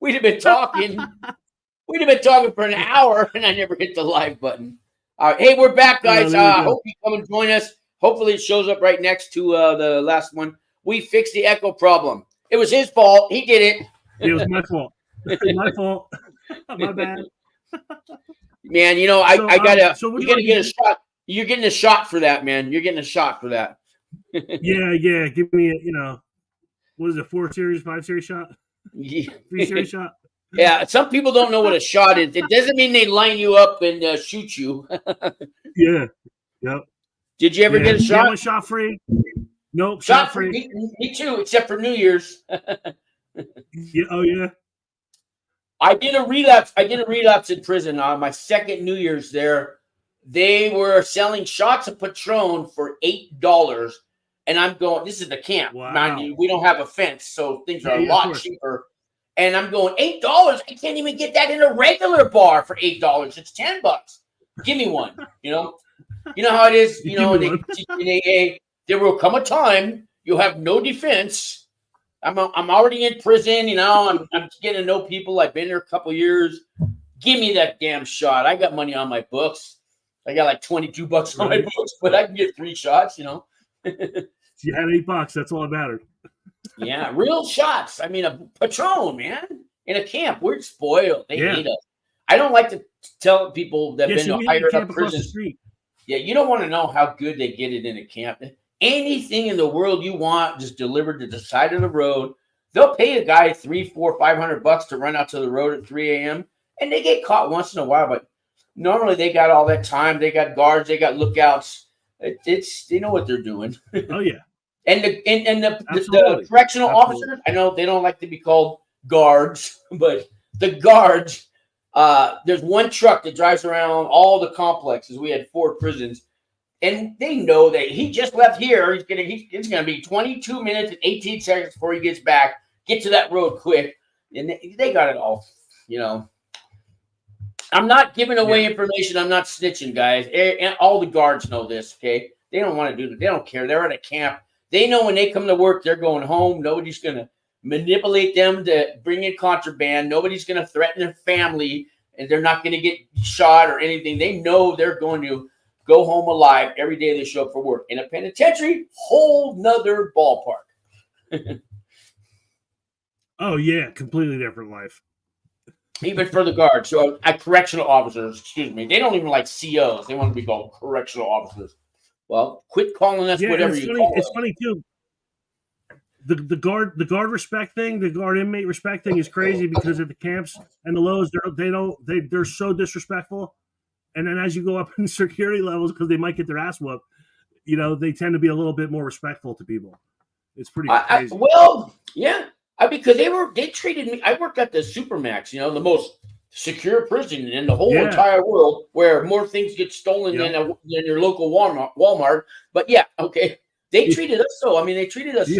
we'd have been talking. We'd have been talking for an hour, and I never hit the live button. All right, hey, we're back, guys. Hope you come and join us. Hopefully, it shows up right next to the last one. We fixed the echo problem. It was his fault. He did it. It was my fault. My fault. My bad. Man, you know, I gotta. So you gotta get a shot. You're getting a shot for that, man. You're getting a shot for that. yeah. Give me a, what is it? 4 series, 5 series shot? 3 series shot? Yeah, some people don't know what a shot is. It doesn't mean they line you up and shoot you. Yeah. Yep. Did you ever get a shot? Shot free? Nope. Shot free. Me too, except for New Year's. Yeah. Oh yeah. I did a relapse in prison. My second New Year's there, they were selling shots of Patron for $8, and I'm going. This is the camp. Wow. Mind you, we don't have a fence, so things are a lot cheaper. And I'm going $8. I can't even get that in a regular bar for $8. It's $10. Give me one. You know how it is. You know, in AA, there will come a time you'll have no defense. I'm already in prison. You know, I'm getting to know people. I've been there a couple years. Give me that damn shot. I got money on my books. I got like $22 on my books, but I can get 3 shots. You know. You had $8. That's all that mattered. Yeah, real shots. I mean, a Patron, man, in a camp. We're spoiled. They hate us. I don't like to tell people that have been to higher up prisons. Yeah, you don't want to know how good they get it in a camp. Anything in the world you want, just delivered to the side of the road. They'll pay a guy $300, $400, $500 to run out to the road at 3 a.m. and they get caught once in a while. But normally they got all that time. They got guards. They got lookouts. They know what they're doing. Oh yeah. And the correctional officers, I know they don't like to be called guards, but the guards, there's one truck that drives around all the complexes. We had 4 prisons, and they know that he just left here. It's gonna be 22 minutes and 18 seconds before he gets back. Get to that road quick, and they got it all. You know, I'm not giving away information. I'm not snitching, guys. And all the guards know this. Okay, they don't want to do that. They don't care. They're at a camp. They know when they come to work, they're going home. Nobody's going to manipulate them to bring in contraband. Nobody's going to threaten their family, and they're not going to get shot or anything. They know they're going to go home alive every day they show up for work. In a penitentiary, whole nother ballpark. Oh, yeah. Completely different life. Even for the guards. So correctional officers, excuse me, they don't even like COs. They want to be called correctional officers. Well, quit calling us whatever you call us. It's funny too. The guard respect thing, the guard inmate respect thing is crazy because at the camps and the lows, they're so disrespectful. And then as you go up in security levels, because they might get their ass whooped, they tend to be a little bit more respectful to people. It's pretty crazy. Because they treated me. I worked at the Supermax, the most secure prison in the whole entire world, where more things get stolen than your local Walmart. But they treated us so. I mean, they treated us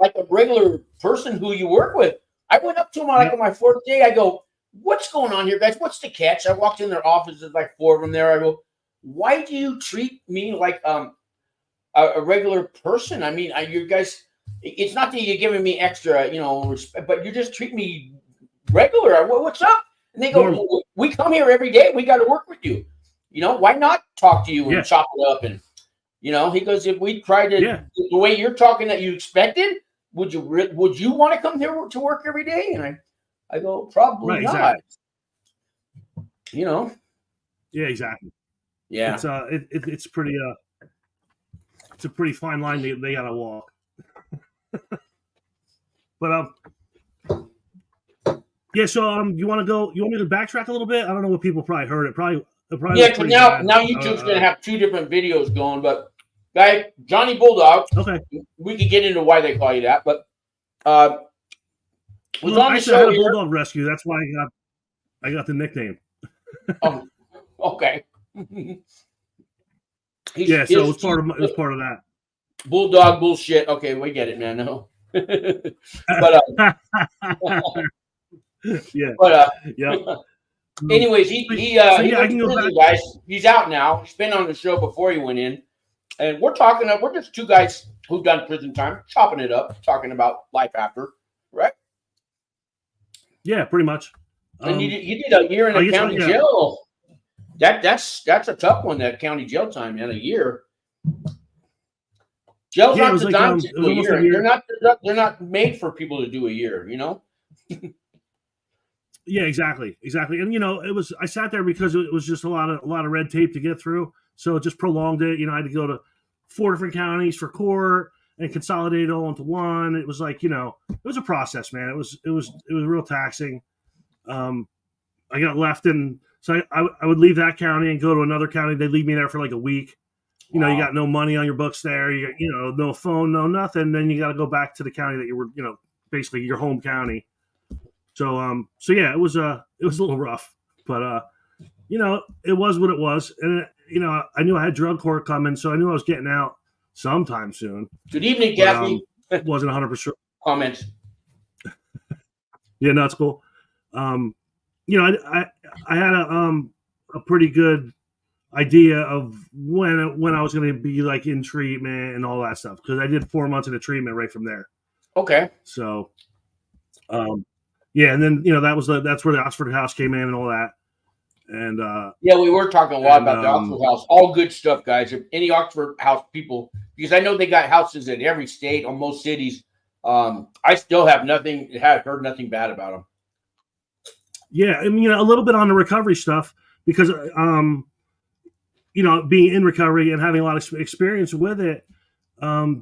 like a regular person who you work with. I went up to them on my 4th day. I go, "What's going on here, guys? What's the catch?" I walked in their offices, like 4 of them there. I go, "Why do you treat me like a regular person? I mean, you guys. It's not that you're giving me extra, respect, but you just treat me regular. What's up?" And they go, "We come here every day. We got to work with you. Why not talk to you and chop it up?" And, he goes, "If we tried to the way you're talking that you expected, would you want to come here to work every day?" And I go, "Probably not." Exactly. Yeah, exactly. Yeah. It's pretty, it's a pretty fine line they got to walk. But, yeah, so you want me to backtrack a little bit? I don't know what people probably heard. It probably now YouTube's going to have 2 different videos going, but guy, Johnny Bulldog. Okay. We could get into why they call you that, but was on the show. I had a Bulldog rescue. That's why I got the nickname. Oh, okay. So it was part of that. Bulldog bullshit. Okay, we get it, man. No. But anyways, he I can go back. Guys, he's out now. He's been on the show before he went in, and we're just 2 guys who've done prison time, chopping it up, talking about life after, right? Yeah, pretty much. And you did a year in a county jail. That's a tough one. That county jail time in a year. Jails aren't designed to do a year. They're not made for people to do a year. Yeah, exactly. And I sat there because it was just a lot of red tape to get through, so it just prolonged it. I had to go to 4 different counties for court and consolidate it all into one. It was like, it was a process, man. It was real taxing. I got left in, so I would leave that county and go to another county. They'd leave me there for like a week. Wow. You got no money on your books there. No phone, no nothing. Then you got to go back to the county that you were, basically your home county. So yeah, it was a little rough, but it was what it was. And I knew I had drug court coming, so I knew I was getting out sometime soon. Good evening, Kathy. Wasn't 100% comments. Yeah, no, it's cool. I had a pretty good idea of when I was going to be like in treatment and all that stuff, because I did 4 months into treatment right from there. Okay. So, yeah, and then that's where the Oxford House came in and all that. And yeah, we were talking a lot about the Oxford House. All good stuff, guys. If any Oxford House people, because I know they got houses in every state or most cities. I still have heard nothing bad about them. Yeah, I mean, a little bit on the recovery stuff, because being in recovery and having a lot of experience with it,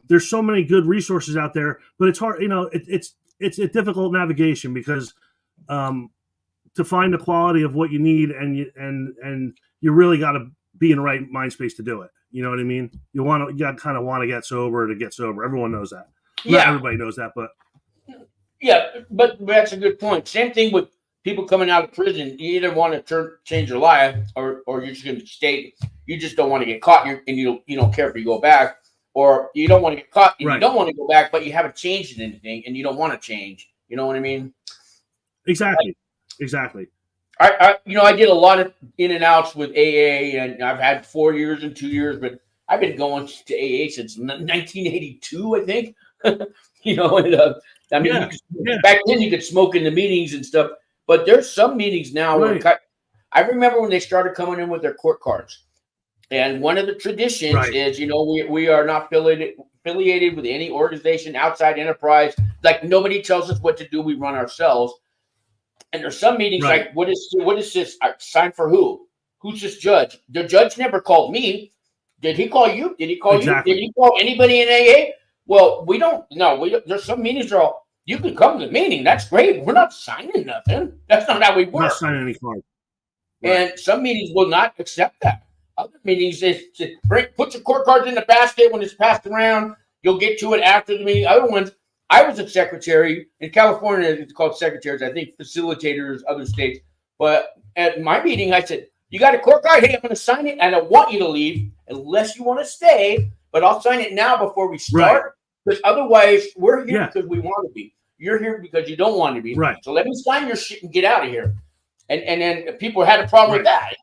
there's so many good resources out there, but it's hard. It's a difficult navigation, because to find the quality of what you need, and you really got to be in the right mind space to do it. You know what I mean? You kind of want to get sober to get sober. Everyone knows that. Yeah. Not everybody knows that, but yeah, but that's a good point. Same thing with people coming out of prison. You either want to change your life, or you're just going to stay. You just don't want to get caught, and you don't care if you go back, or you don't want to get caught and you don't want to go back, but you haven't changed anything and you don't want to change. You know what I mean? Exactly. I did a lot of in and outs with AA, and I've had 4 years and 2 years, but I've been going to AA since 1982, I think. Back then you could smoke in the meetings and stuff, but there's some meetings now where I remember when they started coming in with their court cards, and one of the traditions is, we are not affiliated with any organization, outside enterprise. Like, nobody tells us what to do; we run ourselves. And there's some meetings like, what is this? I sign for who? Who's this judge? The judge never called me. Did he call you? Did he call you? Did he call anybody in AA? Well, we don't. No, there's some meetings that are, you can come to the meeting. That's great. We're not signing nothing. That's not how we work. Not signing any card. And some meetings will not accept that. Other meetings is to put your court cards in the basket when it's passed around. You'll get to it after the meeting. Other ones, I was a secretary in California. It's called secretaries. I think facilitators, other states. But at my meeting, I said, "You got a court card? Hey, I'm going to sign it, and I want you to leave unless you want to stay. But I'll sign it now before we start, because otherwise we're here because we want to be. You're here because you don't want to be. Right. So let me sign your shit and get out of here." And then people had a problem with that.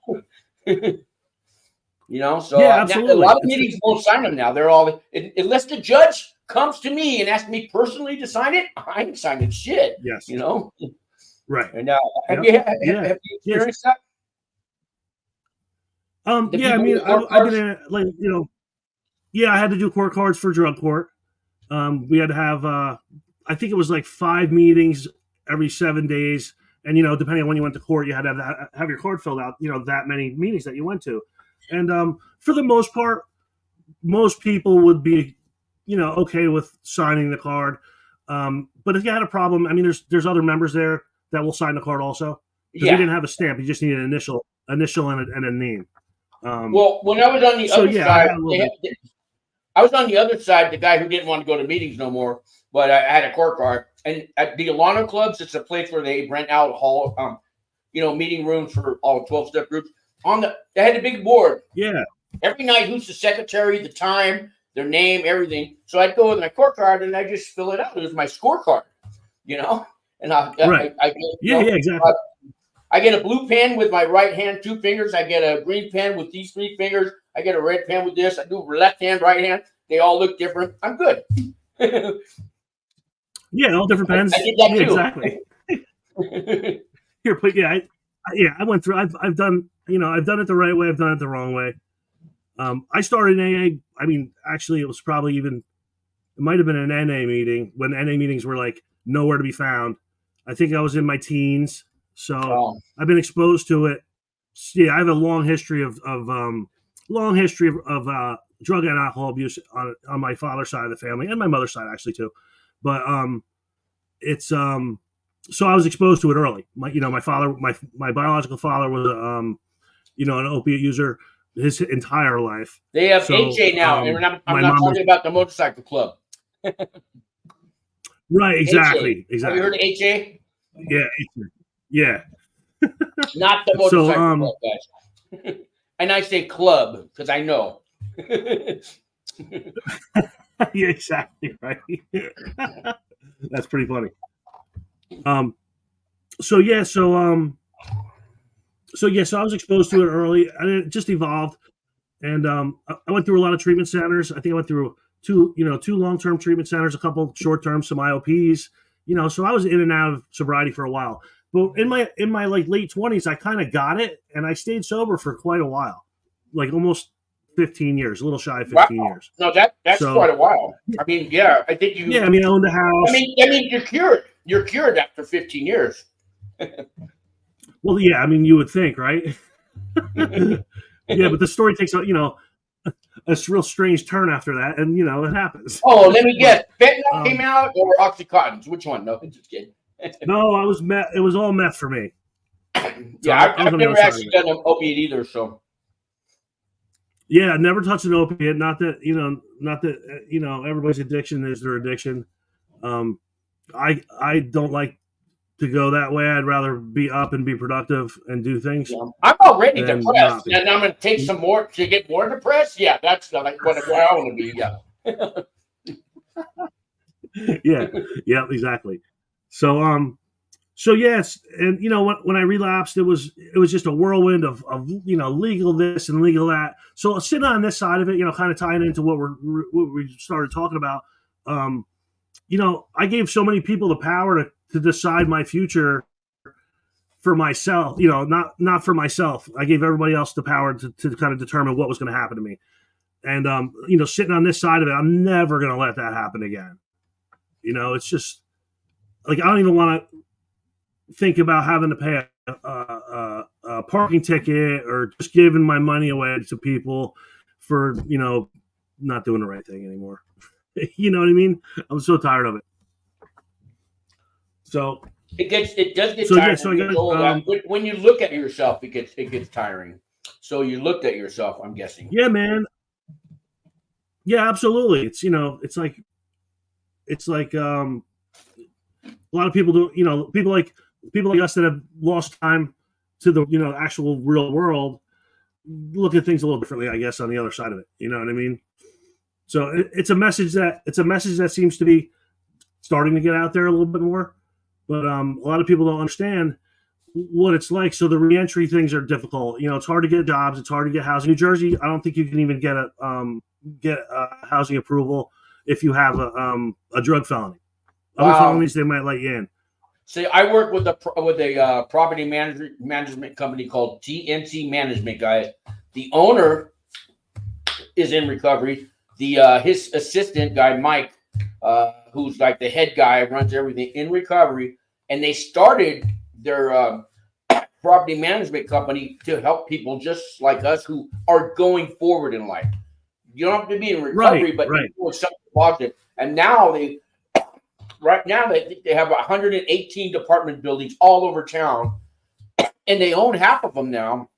So absolutely. A lot of meetings won't sign them now. They're all, unless the judge comes to me and asks me personally to sign it, I ain't signing shit. Yes. Right. And have you experienced that? I've been in, I had to do court cards for drug court. We had to have, I think it was like 5 meetings every 7 days. And, depending on when you went to court, you had to have your card filled out, that many meetings that you went to. And for the most part, most people would be, okay with signing the card. But if you had a problem, I mean, there's other members there that will sign the card also. Because we didn't have a stamp. You just need an initial and a name. Well, when I was on the other side, I was on the other side, the guy who didn't want to go to meetings no more, but I had a court card. And at the Alano clubs, it's a place where they rent out meeting rooms for all 12-step groups. They had a big board. Yeah. Every night, who's the secretary, the time, their name, everything. So I'd go with my court card and I just fill it out. It was my scorecard, And exactly. I get a blue pen with my right hand, 2 fingers. I get a green pen with these 3 fingers. I get a red pen with this. I do left hand, right hand. They all look different. I'm good. Yeah, all different pens. I did that too. Exactly. Here, but yeah, I went through. I've done, I've done it the right way. I've done it the wrong way. I started in AA. I mean, actually, it was probably even. It might have been an NA meeting when NA meetings were like nowhere to be found. I think I was in my teens, so I've been exposed to it. Yeah, I have a long history of drug and alcohol abuse on my father's side of the family and my mother's side actually too. But it's so I was exposed to it early. My father, my biological father was an opiate user his entire life. They have HA now, and I'm not talking about the motorcycle club. Right, exactly. Have you heard of HA? Yeah. Not the motorcycle club, guys. And I say club because I know. Yeah, exactly. Right. That's pretty funny. So I was exposed to it early, and it just evolved. And I went through a lot of treatment centers. I think I went through two long-term treatment centers, a couple short-term, some IOPs. So I was in and out of sobriety for a while. But in my like late 20s, I kind of got it, and I stayed sober for quite a while, like almost 15 years, a little shy of 15 years. No, that's quite a while. I mean, yeah, I think you. Yeah, I mean, I owned a house. I mean, you're cured. You're cured after 15 years. Well, yeah, I mean, you would think, right? Yeah, but the story takes a real strange turn after that, and it happens. Oh, let me guess. Fentanyl came out or Oxycontins? Which one? No, just kidding. No, I was meth. It was all meth for me. Yeah, I've never actually done an opiate either. So. Yeah, never touched an opiate. Not that everybody's addiction is their addiction. I don't like to go that way. I'd rather be up and be productive and do things. Yeah. I'm already depressed, and I'm going to take some more to get more depressed. Yeah, that's like what I want to be. Yeah. Yeah, exactly. So yes, and when I relapsed, it was just a whirlwind of legal this and legal that. So sitting on this side of it, kind of tying into what we started talking about. I gave so many people the power to decide my future for myself. Not for myself. I gave everybody else the power to kind of determine what was going to happen to me. And sitting on this side of it, I'm never going to let that happen again. It's just like I don't even want to think about having to pay a parking ticket or just giving my money away to people for not doing the right thing anymore. You know what I mean? I'm so tired of it. So it does get tiring. When you look at yourself, it gets tiring. So you looked at yourself, I'm guessing. Yeah, man. Yeah, absolutely. It's like a lot of people do. People like us that have lost time to the actual real world look at things a little differently, I guess, on the other side of it. You know what I mean? So it's a message that seems to be starting to get out there a little bit more, but a lot of people don't understand what it's like. So the reentry things are difficult. It's hard to get jobs. It's hard to get housing. New Jersey, I don't think you can even get a housing approval if you have a drug felony. Other felonies, they might let you in. See, I work with a property management company called TNC Management, guys. The owner is in recovery. His assistant guy, Mike, who's like the head guy, runs everything in recovery, and they started their property management company to help people just like us who are going forward in life. You don't have to be in recovery, but you're doing something positive. And now they have 118 apartment buildings all over town, and they own half of them now.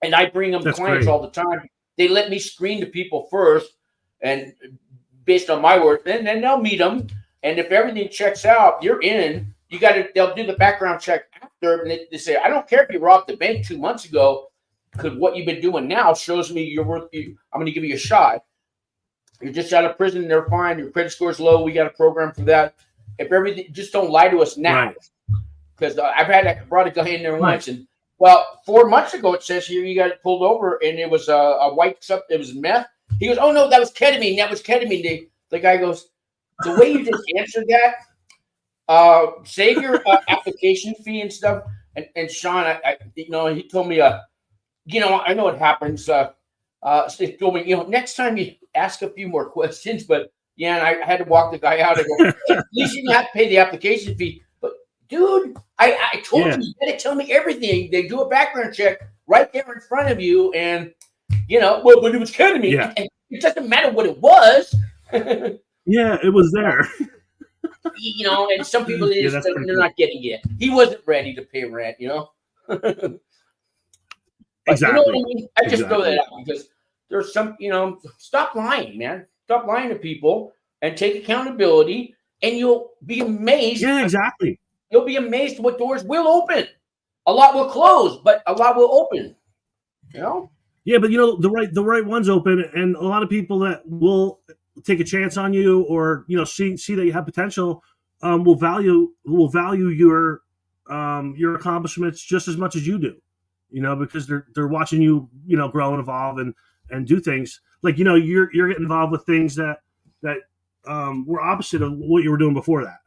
And I bring them clients all the time. They let me screen the people first, and based on my work, and then they'll meet them. And if everything checks out, you're in. They'll do the background check after, and they say, I don't care if you robbed the bank 2 months ago, because what you've been doing now shows me you're worth. I'm going to give you a shot. You're just out of prison, they're fine. Your credit score's low. We got a program for that. If everything, just don't lie to us now, because I brought a guy in there once, and 4 months ago it says here you got pulled over, and it was a white stuff. It was meth. He goes, oh no, that was ketamine. That was ketamine. The guy goes, the way you just answered that, Save your application fee and stuff. And Sean, he told me, I know it happens. So he told me, next time you ask a few more questions, but yeah, and I had to walk the guy out. I go, hey, at least you didn't have to pay the application fee. But dude, I told you got to tell me everything. They do a background check right there in front of you, and well, but it was ketamine. Yeah. And it doesn't matter what it was. Yeah, it was there. And some people they're not getting it. He wasn't ready to pay rent. Exactly. You know what I mean? I just throw that out because there's some, stop lying, man. Stop lying to people and take accountability, and you'll be amazed. Yeah, exactly. You'll be amazed what doors will open. A lot will close, but a lot will open. Yeah, but the right ones open, and a lot of people that will take a chance on you, or see that you have potential, will value your accomplishments just as much as you do. Because they're watching you, grow and evolve and do things like, you're getting involved with things that were opposite of what you were doing before that.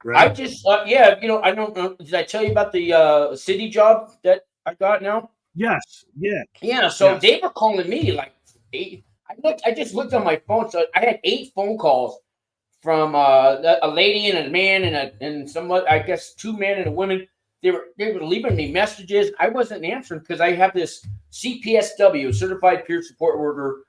Right? I just, I don't know. Did I tell you about the city job that I got now? Yes. Yeah. Yeah. So they were calling me like 8. I just looked on my phone. So I had 8 phone calls from a lady and a man and someone, I guess 2 men and a woman. They were leaving me messages. I wasn't answering because I have this CPSW, Certified Peer Support Worker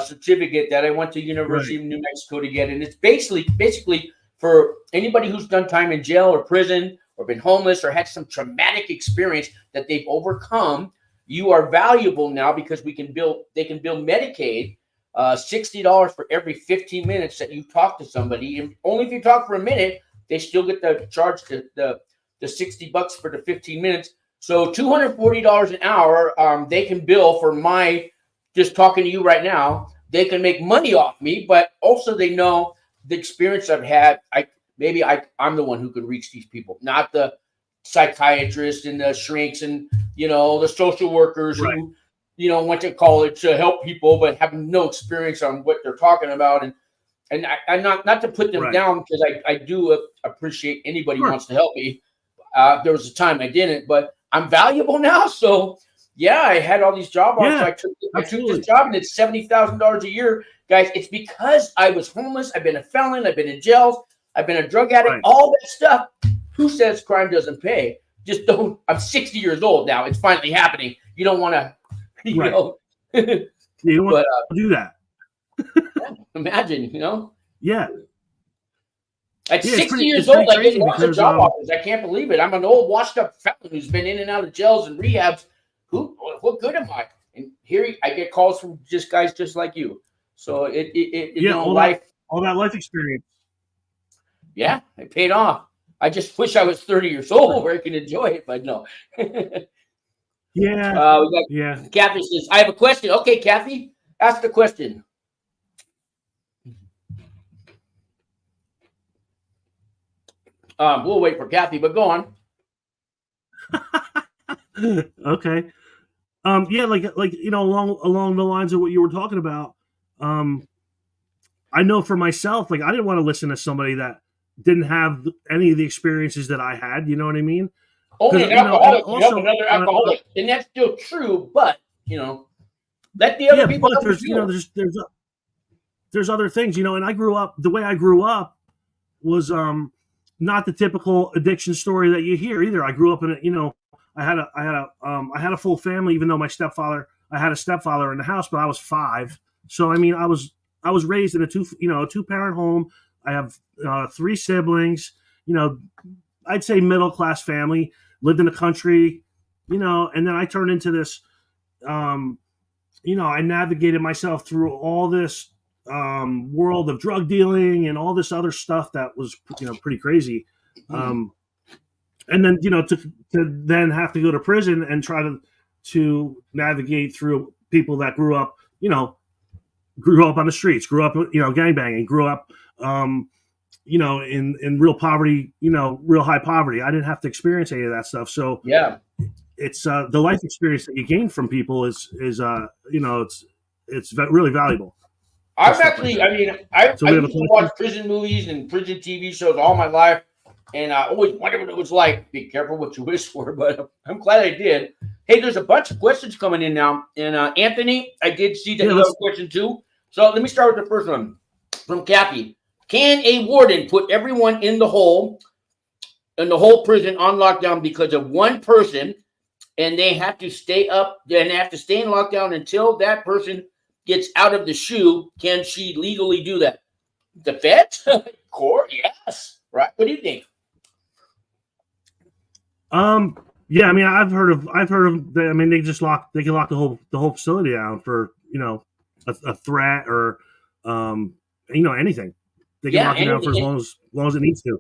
certificate that I went to University of New Mexico to get, and it's basically for anybody who's done time in jail or prison or been homeless or had some traumatic experience that they've overcome. You are valuable now because they can bill Medicaid $60 for every 15 minutes that you talk to somebody, and only if you talk for a minute, they still get the charge the $60 for the 15 minutes. So $240 an hour, they can bill for my just talking to you right now. They can make money off me, but also they know the experience I've had. I'm the one who can reach these people, not the psychiatrists and the shrinks and the social workers who went to college to help people but have no experience on what they're talking about. And I'm not to put them down because I do appreciate anybody who wants to help me. There was a time I didn't, but I'm valuable now. So yeah, I had all these job offers. So I took this job, and it's $70,000 a year, guys. It's because I was homeless. I've been a felon. I've been in jails. I've been a drug addict. All that stuff. Who says crime doesn't pay? Just don't. I'm 60 years old now. It's finally happening. You don't want to, you don't want to do that. Imagine, Yeah. At 60 years old, I get lots of job offers. I can't believe it. I'm an old, washed-up felon who's been in and out of jails and rehabs. What good am I? And here I get calls from just guys just like you. So all that life experience. Yeah, it paid off. I just wish I was 30 years old where I can enjoy it, but no. Yeah. Kathy says, I have a question. Okay, Kathy, ask the question. We'll wait for Kathy, but go on. Okay. Along the lines of what you were talking about, I know for myself, I didn't want to listen to somebody that didn't have any of the experiences that I had. You know what I mean? Only an alcoholic can help another alcoholic, and that's still true. But let the other people. But there's other things, and I grew up the way I grew up was not the typical addiction story that you hear either. I grew up in I had a full family, even though I had a stepfather in the house, but I was 5. So I was raised in a 2-parent home. I have 3 siblings. I'd say middle class family. Lived in the country, and then I turned into this. I navigated myself through all this world of drug dealing and all this other stuff that was pretty crazy. And then to then have to go to prison and try to navigate through people that grew up on the streets, grew up gangbanging, grew up in real poverty, real high poverty. I didn't have to experience any of that stuff. So yeah, it's the life experience that you gain from people is it's really valuable. I've actually, I used to watch prison movies and prison TV shows all my life. And I always wondered what it was like. Be careful what you wish for, but I'm glad I did. Hey, there's a bunch of questions coming in now. And Anthony, I did see that you have a question too. So let me start with the first one from Kathy. Can a warden put everyone in the whole prison on lockdown because of one person, and they have to stay up, and they have to stay in lockdown until that person gets out of the shoe? Can she legally do that? The feds? Court? Yes. Right. What do you think? Yeah, I mean, I've heard of. I mean, they can lock the whole facility down for a threat or anything. They can lock it down for as long as it needs to.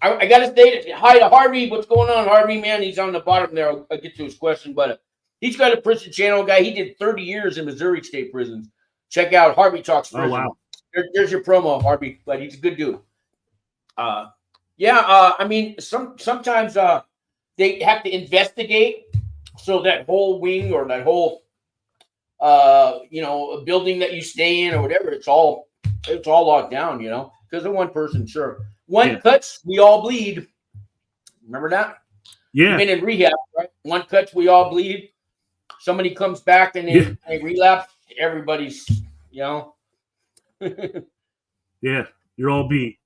I got to say hi to Harvey. What's going on, Harvey? Man, he's on the bottom there. I'll get to his question, but he's got a prison channel guy. He did 30 years in Missouri State prisons. Check out Harvey Talks Prison. Oh wow! There's your promo, Harvey. But he's a good dude. I mean, sometimes they have to investigate, so that whole wing or that whole building that you stay in or whatever, it's all locked down, because of one person. Sure, one cuts, we all bleed. Remember that? Yeah. You've been in rehab, right? One cuts, we all bleed. Somebody comes back and they relapse. Everybody's, yeah, you're all beat.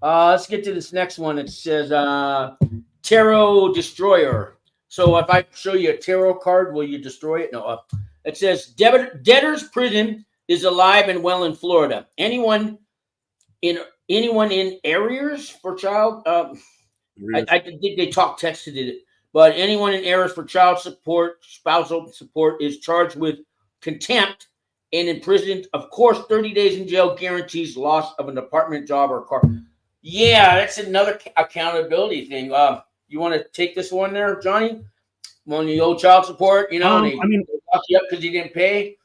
Let's get to this next one. It says Tarot Destroyer. So if I show you a tarot card, will you destroy it? No. It says debtor's prison is alive and well in Florida. Anyone in areas for child? I think they texted it, but anyone in areas for child support, spousal support is charged with contempt and imprisoned. Of course, 30 days in jail guarantees loss of an apartment, job, or car. Yeah, that's another accountability thing. You want to take this one there, Johnny? On the old child support, they lock you up because you didn't pay.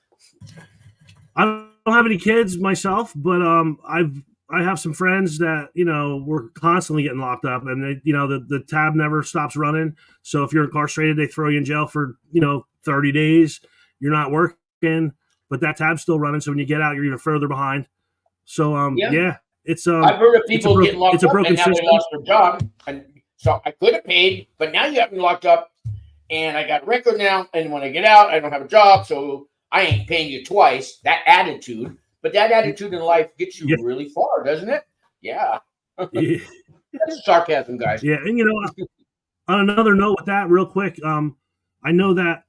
I don't have any kids myself, but I have some friends that were constantly getting locked up, and they, the tab never stops running. So if you're incarcerated, they throw you in jail for 30 days. You're not working, but that tab's still running. So when you get out, you're even further behind. So it's I've heard of people getting locked up and now they lost their job, and so I could have paid, but now you have me locked up, and I got a record now, and when I get out, I don't have a job, so I ain't paying you twice. That attitude. But that attitude in life gets you really far, doesn't it? Yeah. That's sarcasm, guys. Yeah, and on another note with that, real quick, I know that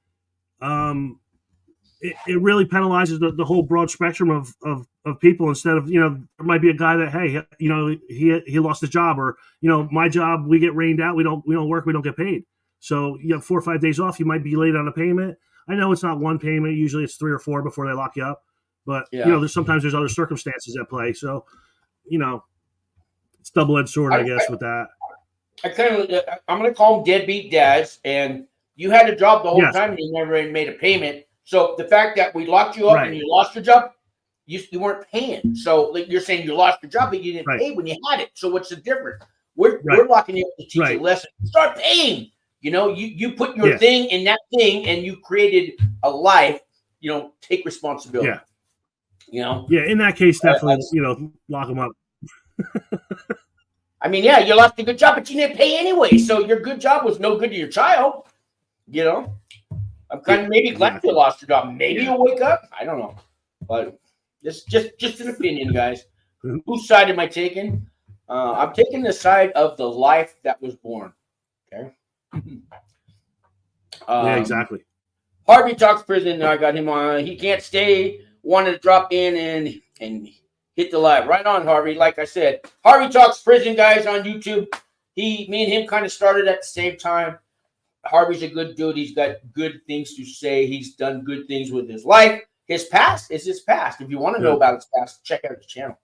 it really penalizes the whole broad spectrum of people. Instead of there might be a guy that he lost his job, or my job, we get rained out, we don't work, we don't get paid. So you have 4 or 5 days off, you might be late on a payment. I know it's not one payment, usually it's 3 or 4 before they lock you up. But there's other circumstances at play. So, it's double-edged sword, I guess, with that. I'm going to call them deadbeat dads. And you had a job the whole time and you never made a payment. So the fact that we locked you up and you lost your job, you weren't paying. So you're saying you lost your job, but you didn't pay when you had it. So what's the difference? We're locking you up to teach you a lesson. Start paying. You put your thing in that thing and you created a life. Take responsibility. Yeah. In that case, definitely, lock them up. I mean, you lost a good job, but you didn't pay anyway. So your good job was no good to your child. I'm kind of maybe glad you lost your job. Maybe you'll wake up. I don't know. But it's just an opinion, guys. Whose side am I taking? I'm taking the side of the life that was born. Okay. Exactly. Harvey Talks Prison. I got him on. He can't stay. Wanted to drop in and hit the live. Right on, Harvey. Like I said, Harvey Talks Prison, guys, on YouTube. Me and him kind of started at the same time. Harvey's a good dude. He's got good things to say. He's done good things with his life. His past is his past. If you want to know about his past, check out the channel.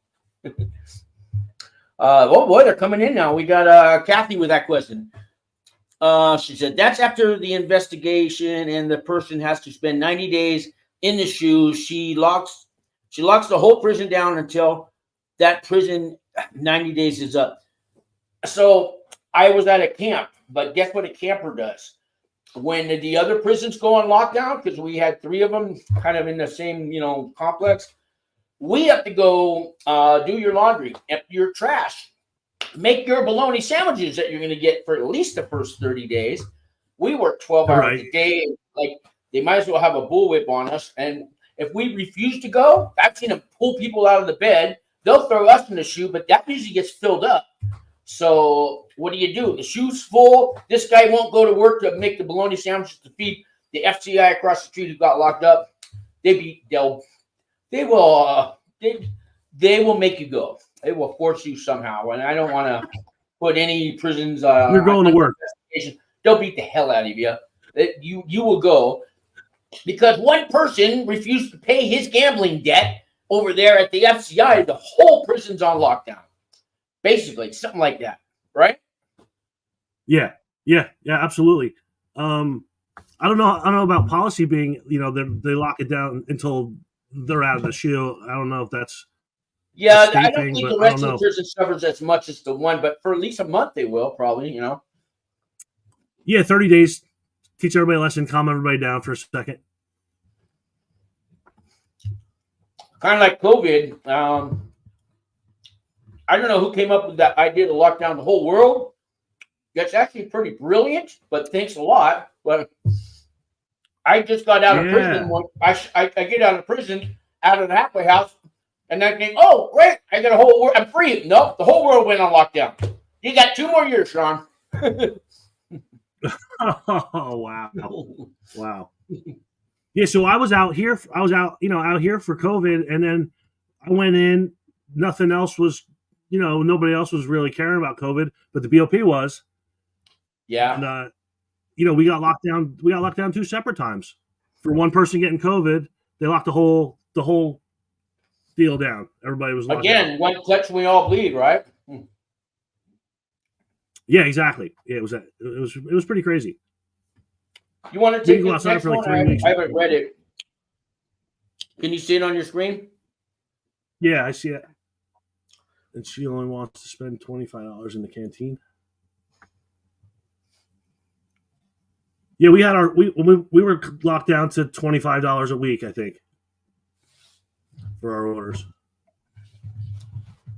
Oh boy, they're coming in now. We got Kathy with that question. She said that's after the investigation and the person has to spend 90 days in the shoes. She locks the whole prison down until that prison 90 days is up. So I was at a camp, but guess what a camper does? When the other prisons go on lockdown, because we had 3 of them kind of in the same, complex, we have to go do your laundry, empty your trash. make your bologna sandwiches that you're going to get for at least the first 30 days. We work 12 hours a day. Like, they might as well have a bullwhip on us. And if we refuse to go, I've seen them pull people out of the bed. They'll throw us in the shoe, but that usually gets filled up. So what do? The shoe's full. This guy won't go to work to make the bologna sandwiches to feed the FCI across the street who got locked up. They will make you go. They will force you somehow. And I don't want to put any prisons. You're going to work. They'll beat the hell out of you. You will go because one person refused to pay his gambling debt over there at the FCI. The whole prison's on lockdown. Basically, something like that, right? Yeah, absolutely. I don't know about policy being, they lock it down until they're out of the shoe. I don't know if that's I don't think the rest of the prison suffers as much as the one, but for at least a month they will probably, Yeah, 30 days. Teach everybody a lesson, calm everybody down for a second. Kind of like COVID. I don't know who came up with that idea to lock down the whole world. That's actually pretty brilliant, but thanks a lot. But I just got out of prison. I get out of prison, out of the halfway house, and I think, oh, great, I got a whole world. I'm free. Nope, the whole world went on lockdown. You got 2 more years, Sean. Oh, wow. Yeah, so I was out here. Out here for COVID, and then I went in. Nothing else was. Nobody else was really caring about COVID, but the BOP was. Yeah. And, we got locked down. We got locked down 2 separate times. For one person getting COVID, they locked the whole deal down. Everybody was locked down. One touch, we all bleed, right? Yeah, exactly. Yeah, it was pretty crazy. You want to take the next one? I haven't read it. Can you see it on your screen? Yeah, I see it. And she only wants to spend $25 in the canteen. Yeah, we were locked down to $25 a week, I think, for our orders.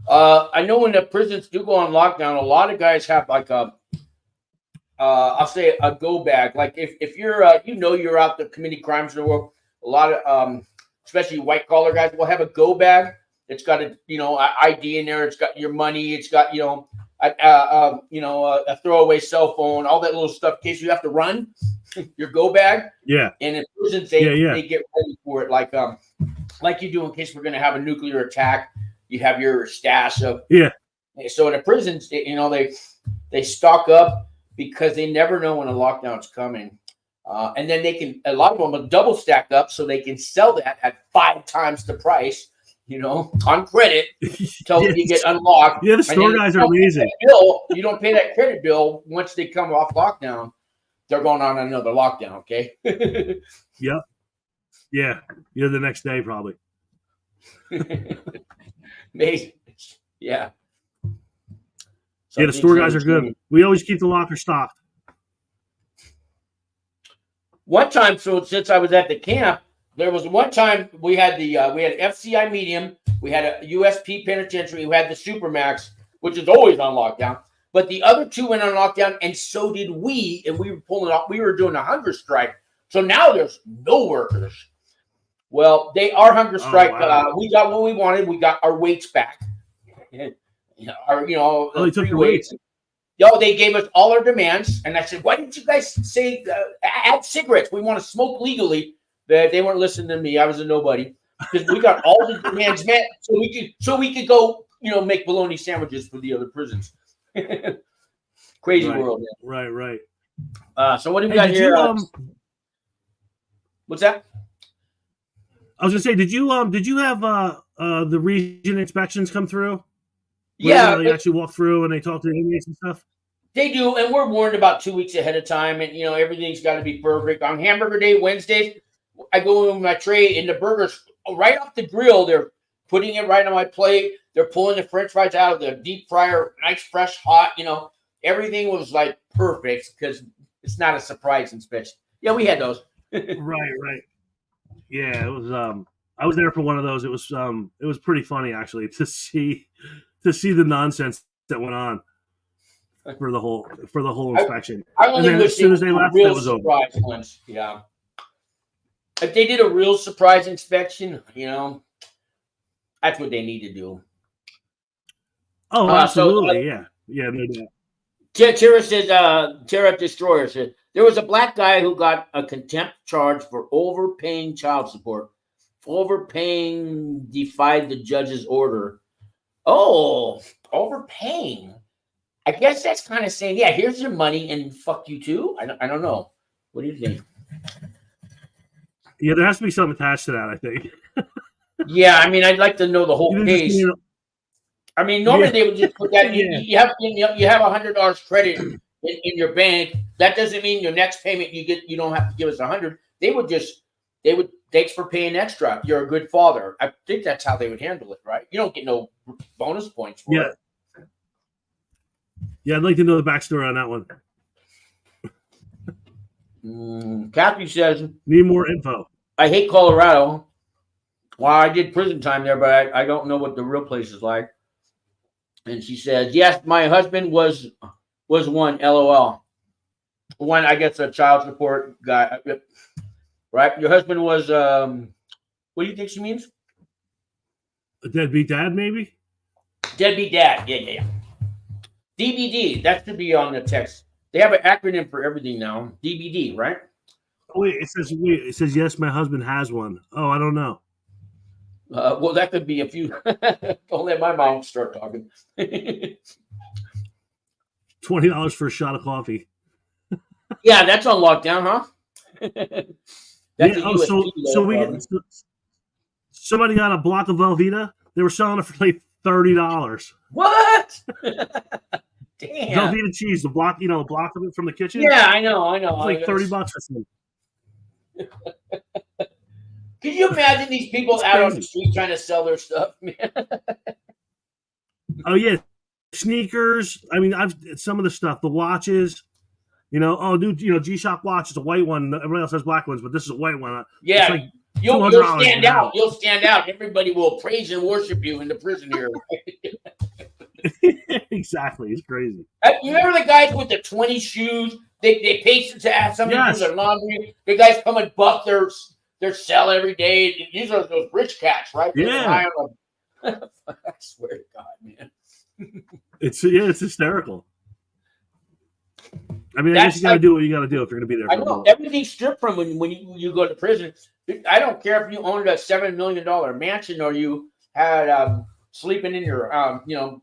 I know when the prisons do go on lockdown, a lot of guys have like I'll say a go bag. Like if you're you're out there committing crimes in the world, a lot of especially white collar guys will have a go bag. It's got a ID in there. It's got your money. It's got a throwaway cell phone, all that little stuff in case you have to run. Your go bag. Yeah. And in prisons they get ready for it, like you do in case we're going to have a nuclear attack. You have your stash of So in the prisons, they stock up because they never know when a lockdown's coming. And then a lot of them will double stack up so they can sell that at 5 times the price. On credit until you get unlocked. Yeah, the store guys are amazing. You don't pay that credit bill once they come off lockdown. They're going on another lockdown, okay? Yep. Yeah. The next day, probably. Amazing. Yeah. The store guys are good. We always keep the locker stocked. One time, since I was at the camp, there was one time we had FCI medium, we had a USP penitentiary, we had the Supermax, which is always on lockdown. But the other 2 went on lockdown, and so did we. And we were pulling off. We were doing a hunger strike. So now there's no workers. Well, our hunger strike. We got what we wanted. We got our weights back. They took your weights. They gave us all our demands, and I said, "Why didn't you guys say add cigarettes? We want to smoke legally." They weren't listening to me. I was a nobody because we got all the demands met, so we could go, make bologna sandwiches for the other prisons. Crazy world, man. Right. So what do we got here? What's that? I was gonna say, did you have the region inspections come through? Yeah, they actually walk through and they talk to the inmates and stuff. They do, and we're warned about 2 weeks ahead of time, and everything's got to be perfect. On Hamburger Day, Wednesdays, I go in with my tray, and the burgers right off the grill. They're putting it right on my plate. They're pulling the French fries out of the deep fryer, nice, fresh, hot. Everything was like perfect because it's not a surprise inspection. Yeah, we had those. Right. Yeah, it was. I was there for one of those. It was pretty funny actually to see the nonsense that went on for the whole inspection. I only and then wish as soon as they left, real it was over. surprise ones. Yeah. If they did a real surprise inspection, that's what they need to do. Oh, absolutely, yeah, no doubt. Tara says, Tara Destroyer said, there was a black guy who got a contempt charge for overpaying child support. Overpaying defied the judge's order. Oh, overpaying. I guess that's kind of saying, yeah, here's your money and fuck you too. I don't know. What do you think? Yeah, there has to be something attached to that, I think. Yeah, I mean, I'd like to know the whole case. I mean, normally they would just put that. You have $100 credit in your bank. That doesn't mean your next payment you don't have to give us 100. They would thanks for paying extra. You're a good father. I think that's how they would handle it, right? You don't get no bonus points for it. Yeah, I'd like to know the backstory on that one. Kathy says, need more info. I hate Colorado. Well, I did prison time there, but I don't know what the real place is like. And she says, yes, my husband was one, LOL. One, I guess, a child support guy, right? Your husband was, what do you think she means? A deadbeat dad, maybe? Deadbeat dad, yeah. DBD, that should be on the text. They have an acronym for everything now. DBD, right? Oh, wait, it says, yes, my husband has one. Oh, I don't know. Well, that could be a few. Don't let my mom start talking. $20 for a shot of coffee. Yeah, that's on lockdown, huh? Somebody got a block of Velveeta. They were selling it for like $30. What? Damn. Velveeta cheese, the block, a block of it from the kitchen. Yeah, I know. It's like $30 or something. Can you imagine these people out on the street trying to sell their stuff, man? Oh yeah, sneakers. I mean, some of the stuff, the watches. G-Shock watch is a white one. Everybody else has black ones, but this is a white one. Yeah, like you'll stand out. You'll stand out. Everybody will praise and worship you in the prison here. Exactly, it's crazy. You remember the guys with the 20 shoes? They pay to have somebody do their laundry. The guys come and buff their cell every day. These are those rich cats, right? Yeah. I swear to God, man. It's hysterical. I mean, I guess you got to do what you got to do if you're going to be there. I know everything's stripped from when you go to prison. I don't care if you owned a $7 million mansion or you had sleeping in your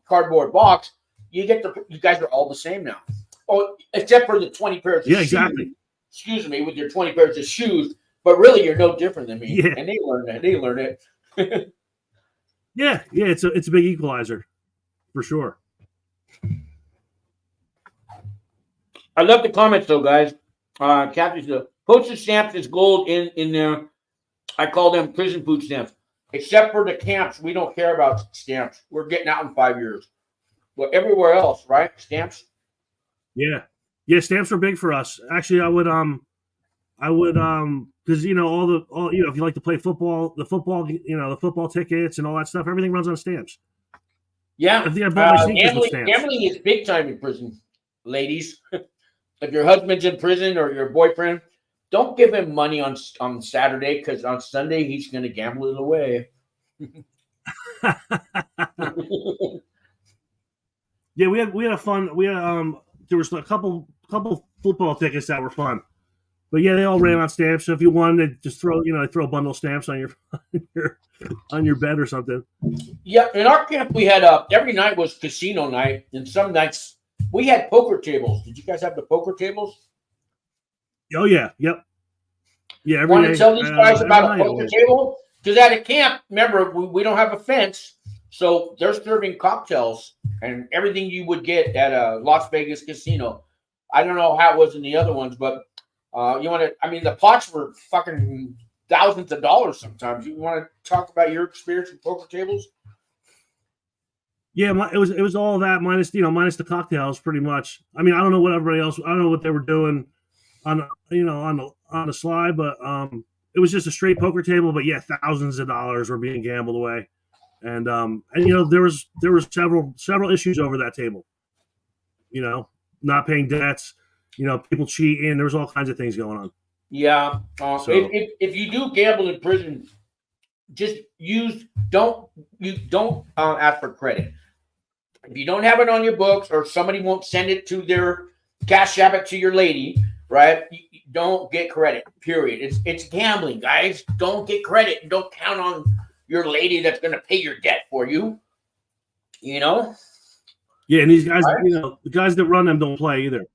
cardboard box. You guys are all the same now. Oh, except for the 20 pairs of shoes. Exactly. Excuse me, with your 20 pairs of shoes. But really, you're no different than me. Yeah. And they learn that. They learn it. Yeah. It's a big equalizer, for sure. I love the comments, though, guys. Kathy's the postage stamps is gold in there. I call them prison food stamps. Except for the camps, we don't care about stamps. We're getting out in 5 years. But everywhere else, right? Stamps. Yeah. Stamps are big for us. Actually, I would because if you like to play football, the football tickets and all that stuff, everything runs on stamps. Yeah, I think I bought my sneakers with stamps. Gambling is big time in prison, ladies. If your husband's in prison or your boyfriend, don't give him money on Saturday because on Sunday he's going to gamble it away. Yeah, we had a fun. There was a couple football tickets that were fun. But yeah, they all ran on stamps. So if you won, they just throw a bundle of stamps on your bed or something. Yeah, in our camp we had every night was casino night, and some nights we had poker tables. Did you guys have the poker tables? Oh yeah, yep. Yeah. Want to tell these guys about a poker table? Because at a camp, remember we don't have a fence, so they're serving cocktails and everything you would get at a Las Vegas casino. I don't know how it was in the other ones, but. The pots were fucking thousands of dollars sometimes. You want to talk about your experience with poker tables? Yeah, it was all that minus the cocktails, pretty much. I mean, I don't know what everybody else. I don't know what they were doing on the slide, but it was just a straight poker table. But yeah, thousands of dollars were being gambled away, And there was several issues over that table. Not paying debts, people cheating. There was all kinds of things going on. Yeah. If you do gamble in prison, just don't ask for credit. If you don't have it on your books, or somebody won't send it to their cash app it to your lady, right? You don't get credit. Period. It's gambling, guys. Don't get credit, and don't count on your lady that's going to pay your debt for you. Yeah, and these guys, the guys that run them don't play either.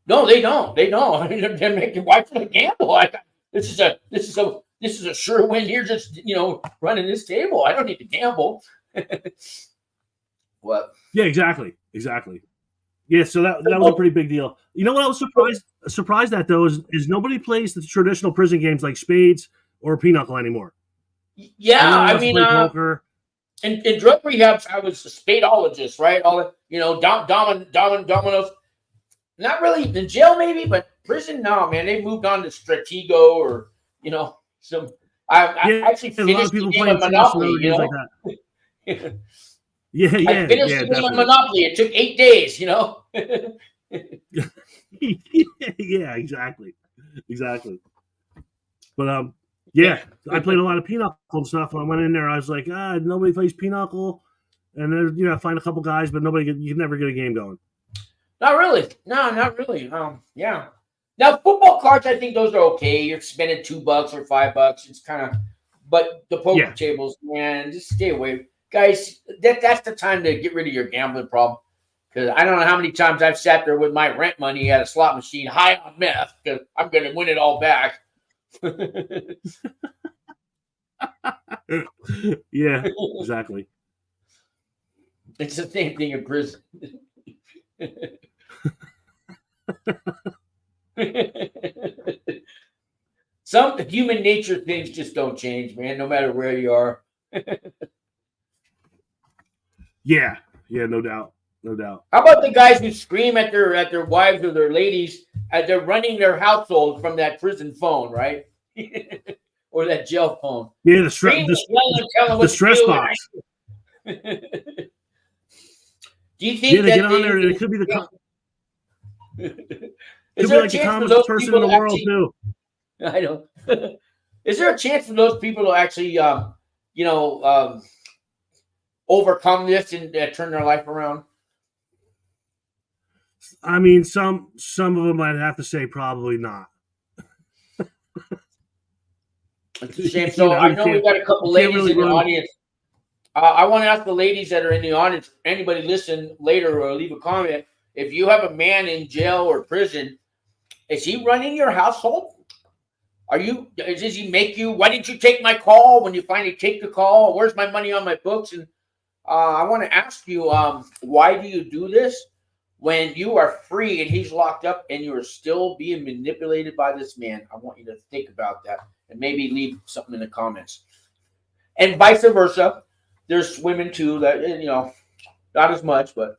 No, they don't. They don't. I mean, they're making wife for the gamble. This is a sure win here. Just running this table. I don't need to gamble. What? Yeah, exactly. Yeah, so that was a pretty big deal. You know what I was surprised at though is nobody plays the traditional prison games like spades or pinochle anymore. Yeah, I mean, poker. In drug rehabs, I was a spadeologist, right? All dominoes. Not really in jail, maybe, but prison, no, man. They moved on to Stratego or some. I actually finished the game of Monopoly. Like that. Yeah. I finished the game of Monopoly. It took 8 days. Yeah, exactly. But I played a lot of pinochle and stuff. When I went in there, I was like, nobody plays pinochle, and then I find a couple guys, but you can never get a game going. Not really. No, not really. Yeah. Now football cards, I think those are okay. You're spending $2 or $5. It's kind of, but the poker tables, man, just stay away, guys. That's the time to get rid of your gambling problem. Because I don't know how many times I've sat there with my rent money at a slot machine, high on meth, because I'm going to win it all back. Yeah, exactly. It's the same thing in prison. Some human nature things just don't change, man, no matter where you are. Yeah, no doubt. How about the guys who scream at their wives or their ladies as they're running their household from that prison phone, right? Or that jail phone. Yeah, the stress box. Do you think they get on there and it could be is there a like the chance for calmest those person people in the world too? I know. Is there a chance for those people to actually, overcome this and turn their life around? I mean, some of them I'd have to say probably not. It's a shame. So I know we've got a couple ladies in the audience. I want to ask the ladies that are in the audience, anybody listen later or leave a comment. If you have a man in jail or prison, is he running your household? Does he make you? Why didn't you take my call when you finally take the call? Where's my money on my books? And I want to ask you, why do you do this when you are free and he's locked up and you are still being manipulated by this man? I want you to think about that and maybe leave something in the comments. And vice versa. There's women too that, not as much, but.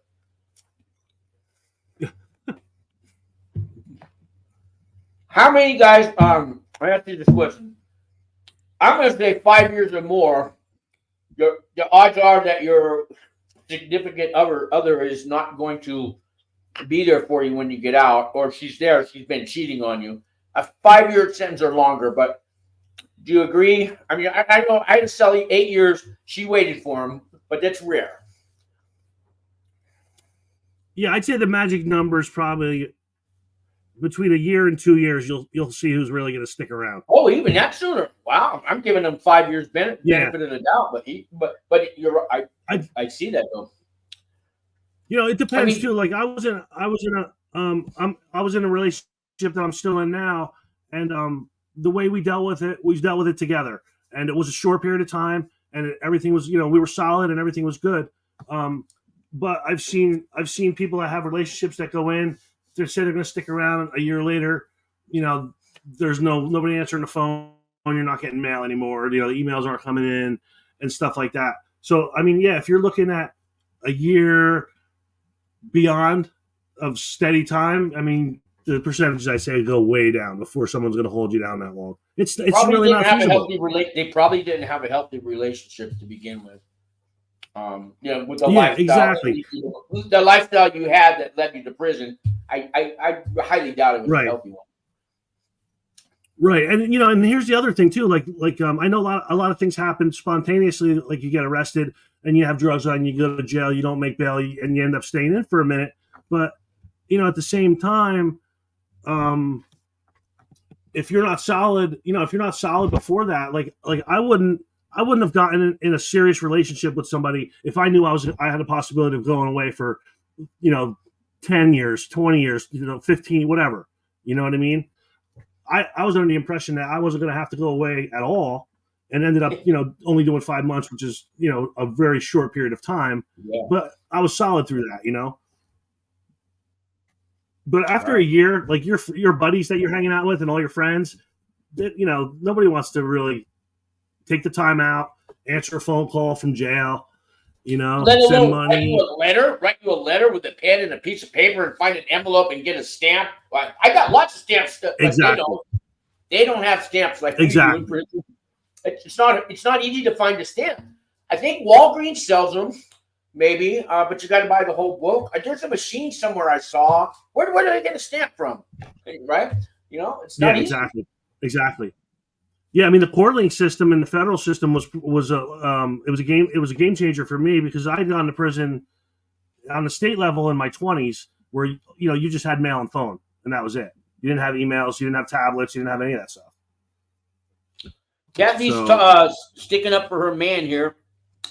How many guys, I ask you this question. I'm going to say 5 years or more, the odds are that your significant other is not going to be there for you when you get out, or if she's there, she's been cheating on you. A 5-year sentence or longer, but do you agree? I mean, I know I had Sully 8 years. She waited for him, but that's rare. Yeah, I'd say the magic number is probably between a year and 2 years. You'll see who's really going to stick around. Oh, even that sooner. Wow, I'm giving him 5 years benefit of the doubt, but you're right. I see that though. It depends too. Like I was in a relationship that I'm still in now, and the way we dealt with it together, and it was a short period of time, and everything was, we were solid and everything was good. But I've seen people that have relationships that go in, they say they're going to stick around a year later. There's nobody answering the phone. You're not getting mail anymore. The emails aren't coming in and stuff like that. So, I mean, if you're looking at a year beyond of steady time, I mean, the percentages I say go way down before someone's going to hold you down that long. It's really not feasible. They probably didn't have a healthy relationship to begin with. With the Yeah, lifestyle, exactly. The lifestyle you had that led you to prison, I highly doubt it was a healthy one. Right, and here's the other thing too. Like I know a lot of things happen spontaneously. Like you get arrested and you have drugs on, you go to jail, you don't make bail, and you end up staying in for a minute. But at the same time, if you're not solid, before that, like I wouldn't have gotten in a serious relationship with somebody if I knew I had a possibility of going away for 10 years, 20 years, 15, whatever. You know what I mean? I was under the impression that I wasn't going to have to go away at all, and ended up, only doing 5 months, which is, a very short period of time. Yeah. But I was solid through that, But after a year, like your buddies that you're hanging out with and all your friends, that nobody wants to really take the time out, answer a phone call from jail, send money. Write you a letter with a pen and a piece of paper, and find an envelope and get a stamp. I got lots of stamps. Exactly. They don't have stamps like exactly. We do. It's not easy to find a stamp. I think Walgreens sells them, maybe, but you got to buy the whole book. There's a machine somewhere I saw. Where do I get a stamp from? Right? It's not easy. Exactly. Yeah, I mean the court-link system and the federal system was a game changer for me, because I had gone to prison on the state level in my 20s, where you just had mail and phone, and that was it. You didn't have emails, you didn't have tablets, you didn't have any of that stuff. Kathy's sticking up for her man here.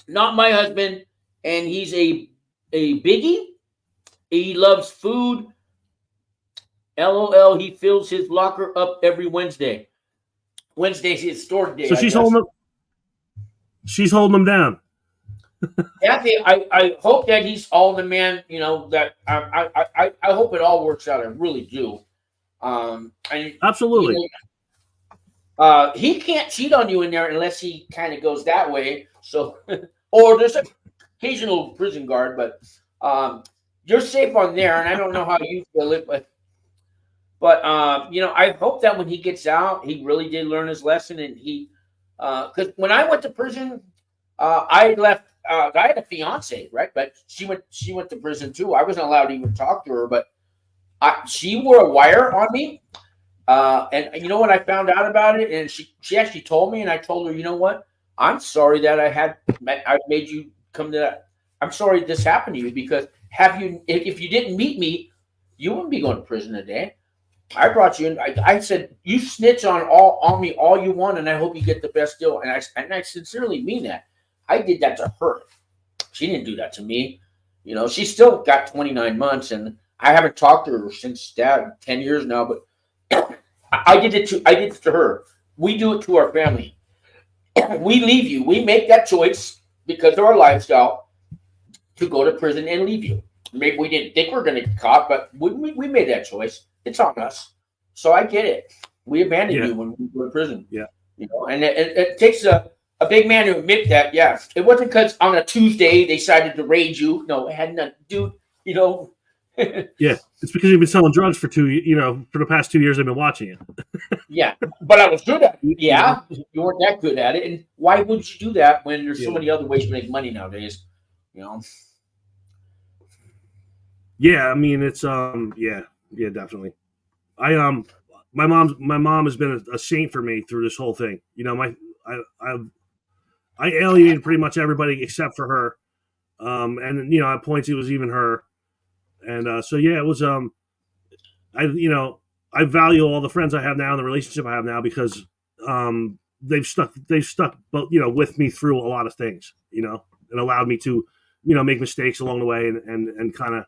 Not my husband, and he's a biggie. He loves food. LOL. He fills his locker up every Wednesday. Wednesday's his store day. So she's holding them down. Kathy, I hope that he's all the man. That I hope it all works out. I really do. Absolutely. He can't cheat on you in there unless he kind of goes that way. So, or there's an occasional prison guard, but you're safe on there. And I don't know how you feel it, but I hope that when he gets out, he really did learn his lesson. And because when I went to prison, I left. I had a fiance, right? But she went to prison too. I wasn't allowed to even talk to her, but she wore a wire on me. And you know what? I found out about it, and she actually told me, and I told her, you know what? I'm sorry that I made you come to that. I'm sorry this happened to you, because if you didn't meet me, you wouldn't be going to prison today. I brought you in. I said, you snitch on me all you want, and I hope you get the best deal. And I sincerely mean that. I did that to her. She didn't do that to me. She still got 29 months, and I haven't talked to her since that 10 years now. But I did it to her. We do it to our family. We leave you. We make that choice because of our lifestyle to go to prison and leave you. Maybe we didn't think we were going to get caught, but we made that choice. It's on us. So I get it. We abandoned you when we were in prison. Yeah. And it takes a big man to admit that. Yeah. It wasn't because on a Tuesday they decided to raid you. No, it had nothing to do, Yeah. It's because you've been selling drugs for for the past 2 years I've been watching you. Yeah. But I was good at it. Yeah. You weren't that good at it. And why would you do that when there's so many other ways to make money nowadays? Yeah, I mean it's yeah, definitely. My mom has been a saint for me through this whole thing. I alienated pretty much everybody except for her. And at points it was even her. And so yeah, it was I value all the friends I have now and the relationship I have now, because they've stuck with me through a lot of things, and allowed me to make mistakes along the way and kind of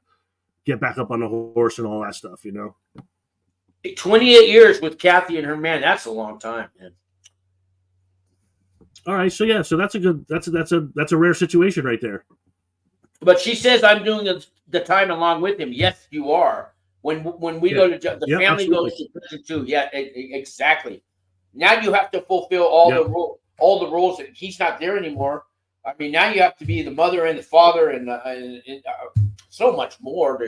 get back up on the horse and all that stuff. 28 years with Kathy and her man. That's a long time, man. All right, so yeah, so that's a rare situation right there. But she says I'm doing the time along with him. Yes, you are. When we go to the family absolutely. goes to prison too. Yeah, exactly. Now you have to fulfill all the rules, and he's not there anymore. I mean, now you have to be the mother and the father and so much more.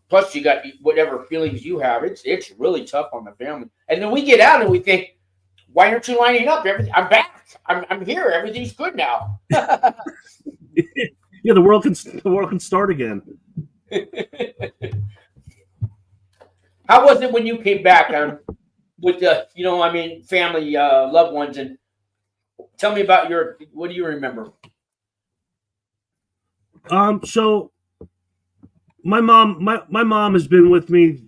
Plus, you got whatever feelings you have. It's really tough on the family. And then we get out and we think, why aren't you lining up? I'm back. I'm here. Everything's good now. Yeah, the world can start again. How was it when you came back with the family, loved ones, and tell me about what do you remember? So my mom has been with me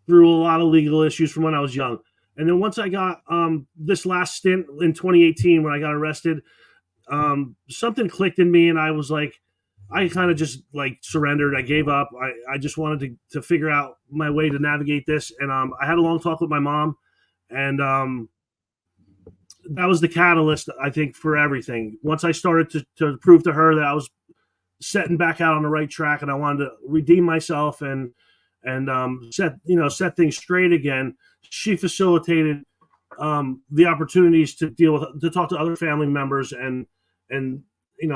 through a lot of legal issues from when I was young. And then once I got this last stint in 2018 when I got arrested, something clicked in me and I was like, I kind of just like surrendered. I gave up. I just wanted to figure out my way to navigate this. And I had a long talk with my mom, and that was the catalyst, I think, for everything. Once I started to prove to her that I was setting back out on the right track and I wanted to redeem myself and set things straight again, she facilitated the opportunities to talk to other family members and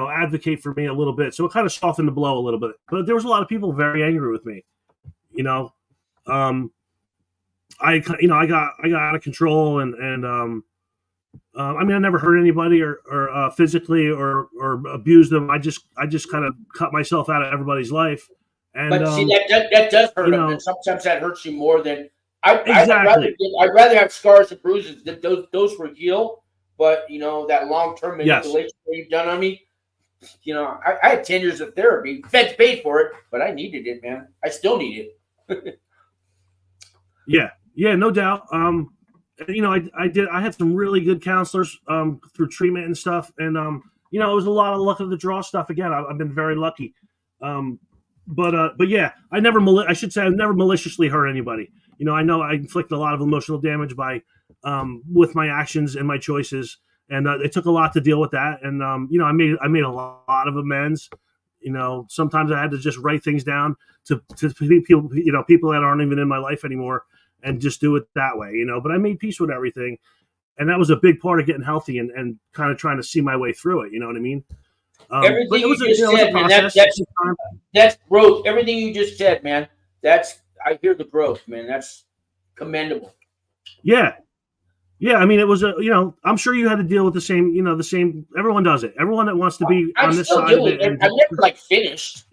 advocate for me a little bit. So it kind of softened the blow a little bit. But there was a lot of people very angry with me. I got out of control and I never hurt anybody or physically or abused them. I just kind of cut myself out of everybody's life. And but see, that does hurt them, and sometimes that hurts you more than exactly. I'd rather have scars and bruises that those will heal. But that long term manipulation that you've done on me. I had 10 years of therapy. Feds paid for it, but I needed it, man. I still need it. Yeah, no doubt. I had some really good counselors through treatment and stuff, and it was a lot of luck of the draw stuff. Again, I've been very lucky. But yeah, I never maliciously hurt anybody. I know I inflicted a lot of emotional damage with my actions and my choices. And it took a lot to deal with that. And, I made a lot of amends. Sometimes I had to just write things down to people, people that aren't even in my life anymore and just do it that way, but I made peace with everything. And that was a big part of getting healthy and kind of trying to see my way through it. You know what I mean? Everything you just said, man, that's growth. Everything you just said, man, I hear the growth, man. That's commendable. Yeah. Yeah, it was I'm sure you had to deal with the same. Everyone does it. Everyone that wants to be on this side of it. I'm never finished,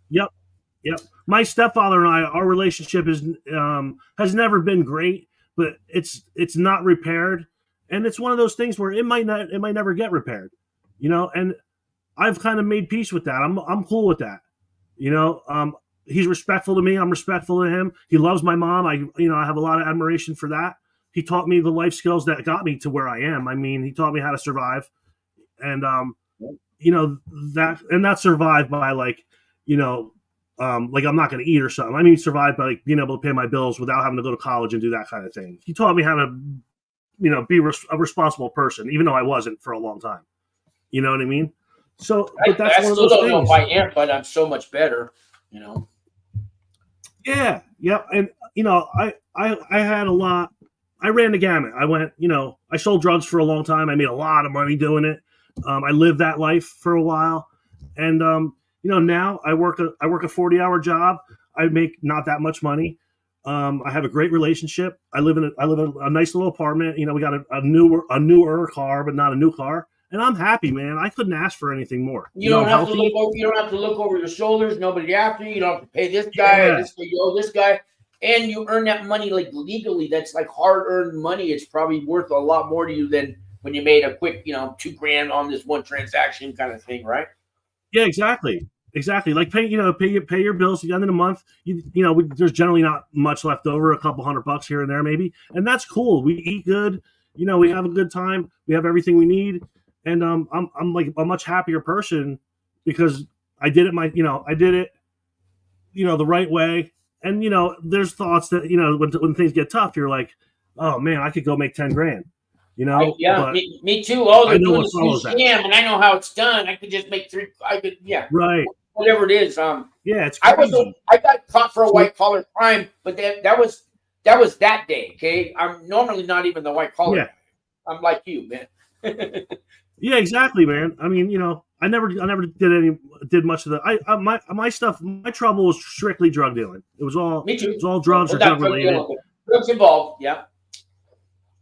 Yep. My stepfather and I, our relationship has never been great, but it's not repaired, and it's one of those things where it might never get repaired, And I've kind of made peace with that. I'm cool with that, He's respectful to me. I'm respectful to him. He loves my mom. I have a lot of admiration for that. He taught me the life skills that got me to where I am. He taught me how to survive, and not survive by like I'm not going to eat or something. Survive by being able to pay my bills without having to go to college and do that kind of thing. He taught me how to, be a responsible person, even though I wasn't for a long time. You know what I mean? So, but that's one of those things. I still don't know if I am, but I'm so much better. Yeah, and I had a lot. I ran the gamut. I went, I sold drugs for a long time. I made a lot of money doing it. I lived that life for a while, and now I work a 40-hour job. I make not that much money. I have a great relationship. I live in a nice little apartment. We got a newer car, but not a new car, and I'm happy, man. I couldn't ask for anything more. You don't have to look over your shoulders. Nobody after you. You don't have to pay this guy. Yeah. This guy. And you earn that money legally. That's hard-earned money. It's probably worth a lot more to you than when you made a quick, $2,000 on this one transaction kind of thing, right? Yeah, exactly. Like pay your bills at the end of the month. There's generally not much left over, a couple $100 here and there maybe, and that's cool. We eat good. We have a good time. We have everything we need, and I'm like a much happier person because I did it the right way. And there's thoughts that when things get tough, you're like, oh man, I could go make $10,000. Me too. Oh, they're doing this new scam, and I know how it's done. I could just make $3. I could, right, whatever it is. It's crazy. I got caught for a white collar crime, but that was that day. Okay, I'm normally not even the white collar. Yeah. I'm like you, man. Yeah, exactly, man. I mean, I never did much of my stuff. My trouble was strictly drug dealing. Me It was too. all Well, drugs we're or not drug drug related. dealing. Drugs involved. Yeah.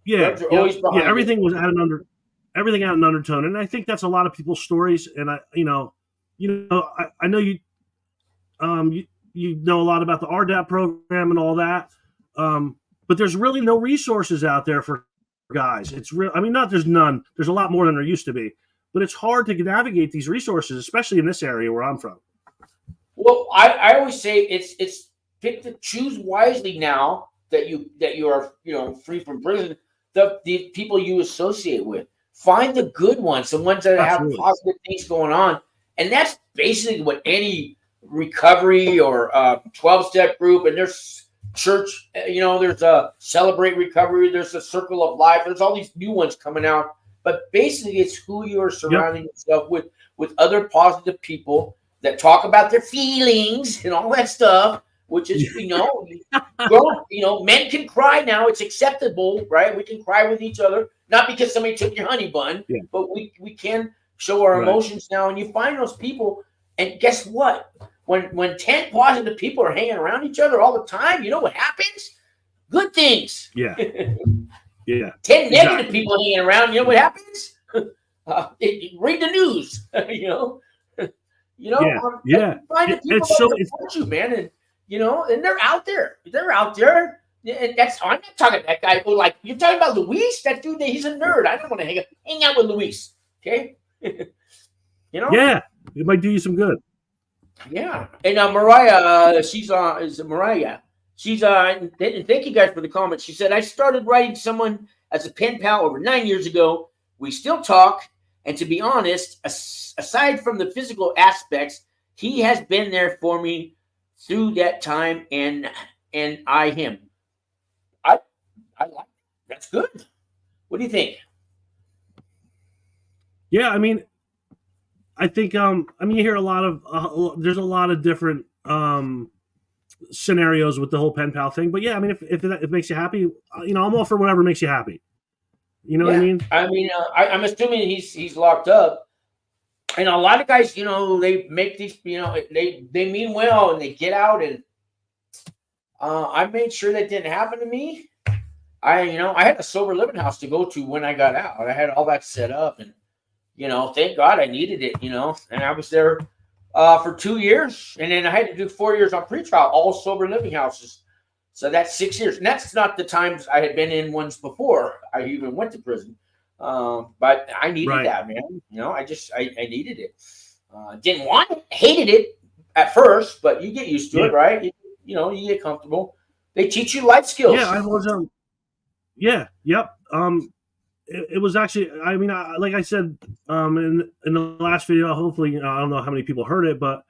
Yeah, Drugs are yep, always yeah. behind it. Everything was everything had an undertone, and I think that's a lot of people's stories. And I know you know a lot about the RDAP program and all that, but there's really no resources out there for guys. It's real. I mean, not there's none. There's a lot more than there used to be, but it's hard to navigate these resources, especially in this area where I'm from. Well, I always say it's pick to choose wisely now that you are free from prison. The people you associate with, find the good ones, the ones that have Absolutely. positive things going on, and that's basically what any recovery or 12-step group. And there's church, there's a celebrate recovery, there's a circle of life, there's all these new ones coming out. But basically, it's who you are Yep. surrounding yourself with other positive people that talk about their feelings and all that stuff, which is, men can cry now. It's acceptable, right? We can cry with each other, not because somebody took your honey bun, Yeah. but we can show our Right. emotions now. And you find those people, and guess what? When 10 positive people are hanging around each other all the time, you know what happens? Good things. Yeah. Yeah. 10 negative Exactly. people hanging around, you know what happens? Read the news, Yeah. Yeah. find the people It's that so. support you, man, and and they're out there. They're out there, and that's I'm not talking that guy who like you're talking about Luis. That dude, he's a nerd. I don't want to hang out with Luis. Okay, Yeah. It might do you some good. Yeah, and Mariah, she's is it Mariah? She's and thank you guys for the comment. She said I started writing someone as a pen pal over 9 years ago. We still talk, and to be honest, aside from the physical aspects, he has been there for me through that time, and I him. I I like that's good. What do you think? Yeah. I think you hear a lot of there's a lot of different scenarios with the whole pen pal thing, but yeah, if it makes you happy, I'm all for whatever makes you happy. You know what I Yeah, mean? I'm assuming he's locked up. And a lot of guys, they make these, they mean well and they get out. And I made sure that didn't happen to me. I had a sober living house to go to when I got out. I had all that set up, and thank God I needed it. And I was there for 2 years, and then I had to do 4 years on pretrial, all sober living houses. So that's 6 years, and that's not the times I had been in ones before I even went to prison. But I needed Right. that, man. I needed it. Didn't want it, hated it at first, but you get used to Yeah. it, right? You get comfortable. They teach you life skills. Yeah, I was. Yeah. Yep. It was actually. Like I said, in the last video, hopefully, I don't know how many people heard it, but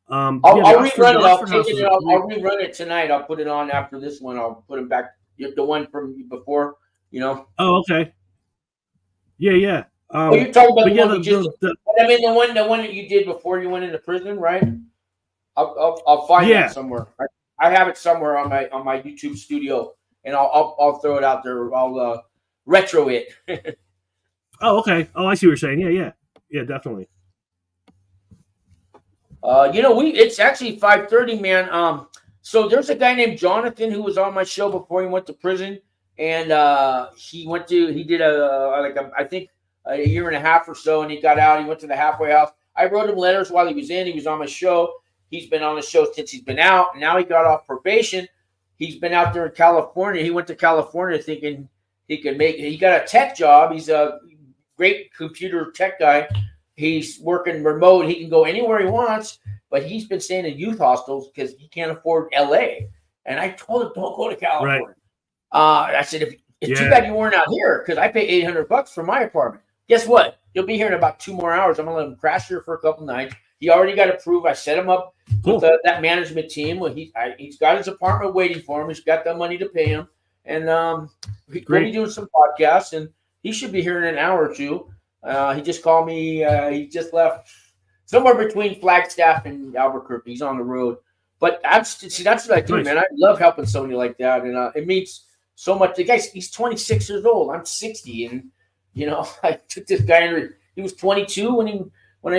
I'll the rerun it. I'll Oxford take House it. was And a I'll great. rerun it tonight. I'll put it on after this one. I'll put it back. The one from before. Oh, okay. Yeah, yeah. Oh, you're talking about But the yeah, one we just. The one that you did before you went into prison, right? I'll find that yeah. somewhere. I have it somewhere on my YouTube studio, and I'll throw it out there. I'll retro it. Oh, okay. Oh, I see what you're saying. Yeah, definitely. It's actually 5:30, man. So there's a guy named Jonathan who was on my show before he went to prison, and he did I think a year and a half or so, and he got out. He went to the halfway house. I wrote him letters while he was in. He was on my show. He's been on the show since he's been out. Now he got off probation. He's been out there in California. He went to California thinking he could he got a tech job. He's a great computer tech guy. He's working remote. He can go anywhere he wants, but he's been staying in youth hostels because he can't afford LA. And I told him, don't go to California. Right. I said, it's too bad you weren't out here because I pay $800 for my apartment. Guess what? You'll be here in about 2 more hours. I'm going to let him crash here for a couple nights. He already got approved. I set him up with that management team. Well, he's got his apartment waiting for him. He's got the money to pay him. And we'll be doing some podcasts, and he should be here in an hour or two. He just called me. He just left somewhere between Flagstaff and Albuquerque. He's on the road. But that's what I do, man. I love helping somebody like that. And it means so much. The guy, he's 26 years old. I'm 60. And, I took this guy in. He He was 22 when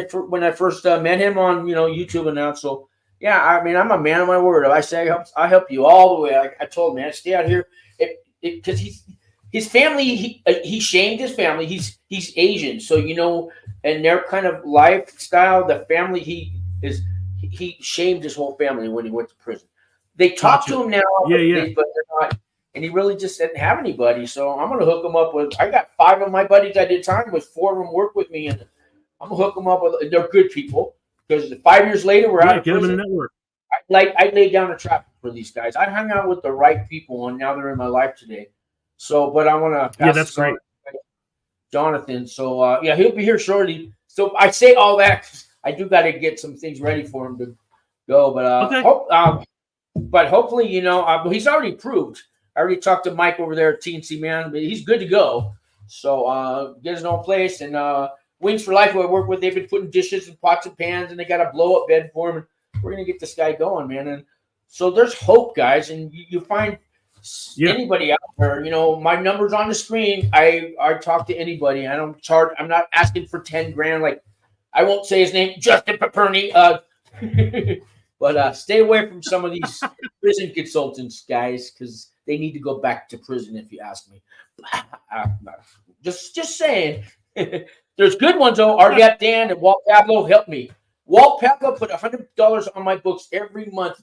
I first met him on YouTube and now. So yeah, I mean, I'm a man of my word. If I say I help you all the way. I told him, man, stay out here because his family. He shamed his family. He's Asian, so and their kind of lifestyle, the family he shamed his whole family when he went to prison. They talk to him now, but they're not, and he really just didn't have anybody. So I'm gonna hook him up with. I got 5 of my buddies I did time with. 4 of them work with me, and I'm gonna hook them up with. They're good people because 5 years later we're out of prison. Get them in the network. I laid down a trap for these guys. I hung out with the right people, and now they're in my life today. So, but I want to pass that's great, Jonathan. So he'll be here shortly. So I say all that. I do got to get some things ready for him to go, but hopefully, he's already approved. I already talked to Mike over there at TNC Man, but he's good to go. So get his own place, and Wings for Life, who I work with, they've been putting dishes and pots and pans, and they got a blow up bed for him. And we're gonna get this guy going, man. And so there's hope, guys, and you find anybody out there. My number's on the screen. I talk to anybody. I don't charge. I'm not asking for 10 grand. Like, I won't say his name, Justin Paperny. But stay away from some of these prison consultants, guys, because they need to go back to prison. If you ask me, just saying. There's good ones though. Argat Dan and Walt Pablo helped me. Walt Pablo put $100 on my books every month.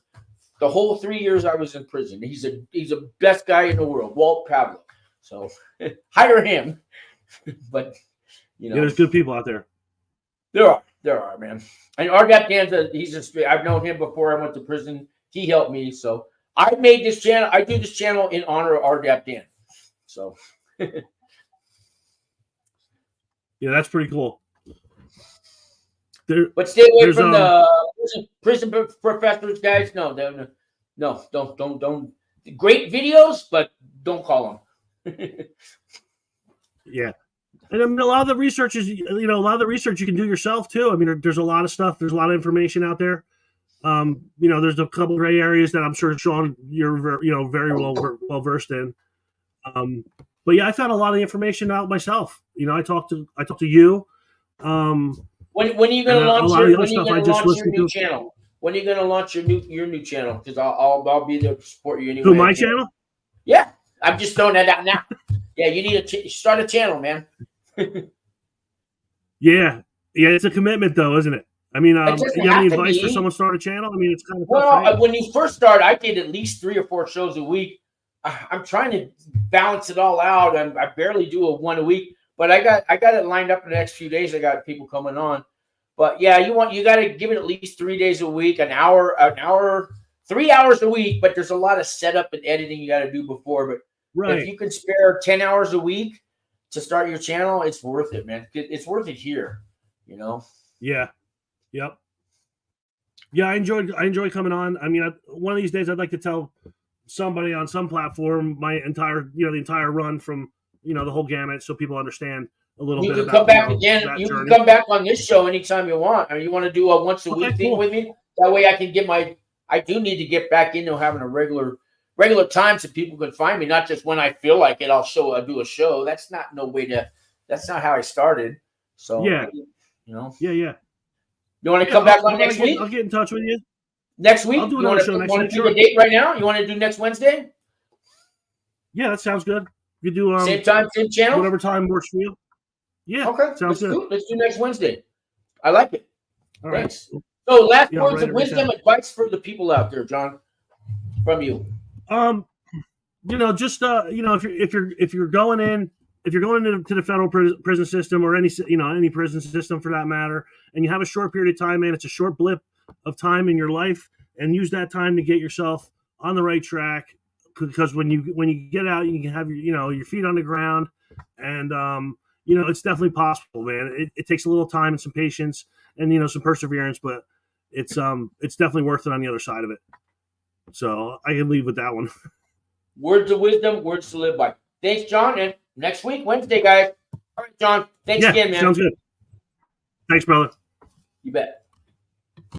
The whole 3 years I was in prison. He's the best guy in the world, Walt Pablo. So hire him. But there's good people out there. There are, man. And Argat Dan's I've known him before I went to prison. He helped me. So I made this channel. I do this channel in honor of Argat Dan. So yeah, that's pretty cool. But stay away from the prison professors, guys. No, don't. Great videos, but don't call them. Yeah, and I mean, a lot of the research is, a lot of the research you can do yourself too. I mean, there's a lot of stuff. There's a lot of information out there. There's a couple of gray areas that I'm sure, Sean, you're very well versed in. But yeah, I found a lot of information out myself. I talked to you. When are you going to launch your new channel? When are you going to launch your new channel? Because I'll be there to support you anyway. Who, my channel? Yeah, I'm just throwing that out now. Yeah, you need to start a channel, man. Yeah, it's a commitment though, isn't it? I mean, you have any advice for someone to start a channel? I mean, it's kind of tough, right? When you first start, I did at least 3 or 4 shows a week. I'm trying to balance it all out, and I barely do one a week. But I got it lined up in the next few days. I got people coming on. But yeah, you got to give it at least 3 days a week, an hour, 3 hours a week. But there's a lot of setup and editing you got to do before. But if you can spare 10 hours a week to start your channel, it's worth it, man. It's worth it here, Yeah. Yep. Yeah, I enjoy coming on. I mean, one of these days I'd like to tell somebody on some platform my entire, the entire run from, the whole gamut, so people understand a little bit. You can come back again. You can come back on this show anytime you want. Or you want to do a once a week thing with me? That way I can get I do need to get back into having a regular time so people can find me, not just when I feel like it. I'll do a show. That's not how I started. So yeah. Yeah. You want to come back on next week? I'll get in touch with you. Next week? I'll do another show next week. Want to do a date right now? You want to do next Wednesday? Yeah, that sounds good. You do same time, same channel? Whatever time works for you. Yeah. Okay. Sounds good. Let's do next Wednesday. I like it. All right. Thanks. So last words of wisdom, advice for the people out there, John, from you. Just if you're going into the federal prison system or any prison system for that matter, and you have a short period of time, man, it's a short blip of time in your life, and use that time to get yourself on the right track. Because when you get out, you can have your feet on the ground, and it's definitely possible, man. It takes a little time and some patience and some perseverance, but it's definitely worth it on the other side of it. So I can leave with that one. Words of wisdom, words to live by. Thanks, John, and next week, Wednesday, guys. All right, John. Thanks again, man. Sounds good. Thanks, brother. You bet.